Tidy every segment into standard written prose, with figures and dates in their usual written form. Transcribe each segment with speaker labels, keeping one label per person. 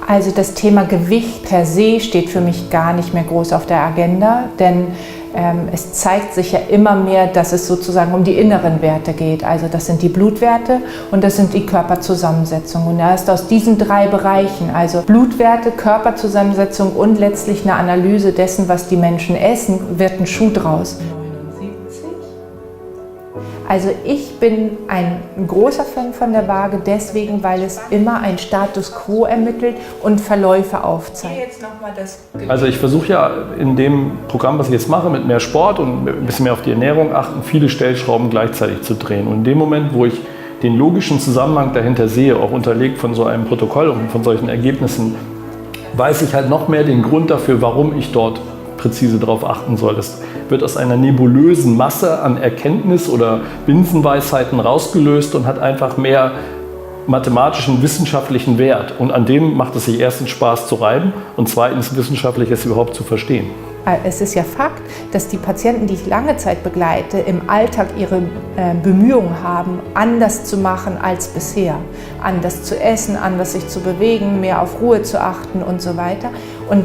Speaker 1: Also das Thema Gewicht per se steht für mich gar nicht mehr groß auf der Agenda, denn es zeigt sich ja immer mehr, dass es sozusagen um die inneren Werte geht. Also das sind die Blutwerte und das sind die Körperzusammensetzung. Und erst aus diesen 3 Bereichen, also Blutwerte, Körperzusammensetzung und letztlich eine Analyse dessen, was die Menschen essen, wird ein Schuh draus. Also ich bin ein großer Fan von der Waage deswegen, weil es immer ein Status Quo ermittelt und Verläufe aufzeigt.
Speaker 2: Also ich versuche ja in dem Programm, was ich jetzt mache, mit mehr Sport und ein bisschen mehr auf die Ernährung achten, viele Stellschrauben gleichzeitig zu drehen. Und in dem Moment, wo ich den logischen Zusammenhang dahinter sehe, auch unterlegt von so einem Protokoll und von solchen Ergebnissen, weiß ich halt noch mehr den Grund dafür, warum ich dort präzise darauf achten soll. Das wird aus einer nebulösen Masse an Erkenntnis oder Binsenweisheiten rausgelöst und hat einfach mehr mathematischen, wissenschaftlichen Wert. Und an dem macht es sich erstens Spaß zu reiben und zweitens wissenschaftlich es überhaupt zu verstehen.
Speaker 1: Es ist ja Fakt, dass die Patienten, die ich lange Zeit begleite, im Alltag ihre Bemühungen haben, anders zu machen als bisher. Anders zu essen, anders sich zu bewegen, mehr auf Ruhe zu achten und so weiter. Und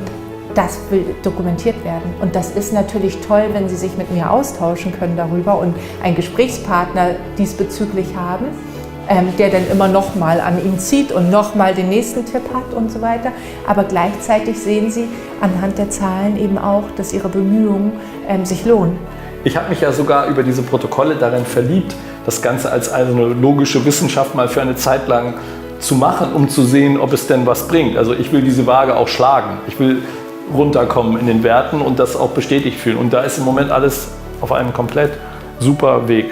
Speaker 1: das will dokumentiert werden. Und das ist natürlich toll, wenn Sie sich mit mir austauschen können darüber und einen Gesprächspartner diesbezüglich haben, der dann immer noch mal an ihn zieht und noch mal den nächsten Tipp hat und so weiter. Aber gleichzeitig sehen Sie anhand der Zahlen eben auch, dass Ihre Bemühungen sich lohnen.
Speaker 2: Ich habe mich ja sogar über diese Protokolle darin verliebt, das Ganze als eine logische Wissenschaft mal für eine Zeit lang zu machen, um zu sehen, ob es denn was bringt. Also ich will diese Waage auch schlagen. Ich will runterkommen in den Werten und das auch bestätigt fühlen. Und da ist im Moment alles auf einem komplett super Weg.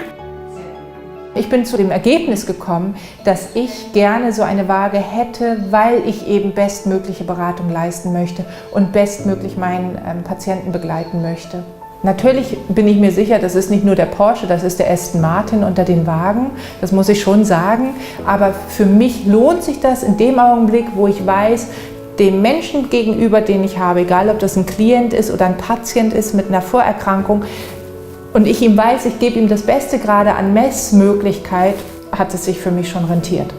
Speaker 1: Ich bin zu dem Ergebnis gekommen, dass ich gerne so eine Waage hätte, weil ich eben bestmögliche Beratung leisten möchte und bestmöglich meinen Patienten begleiten möchte. Natürlich bin ich mir sicher, das ist nicht nur der Porsche, das ist der Aston Martin unter den Wagen, das muss ich schon sagen. Aber für mich lohnt sich das in dem Augenblick, wo ich weiß, dem Menschen gegenüber, den ich habe, egal ob das ein Klient ist oder ein Patient ist mit einer Vorerkrankung, und ich ihm weiß, ich gebe ihm das Beste gerade an Messmöglichkeit, hat es sich für mich schon rentiert.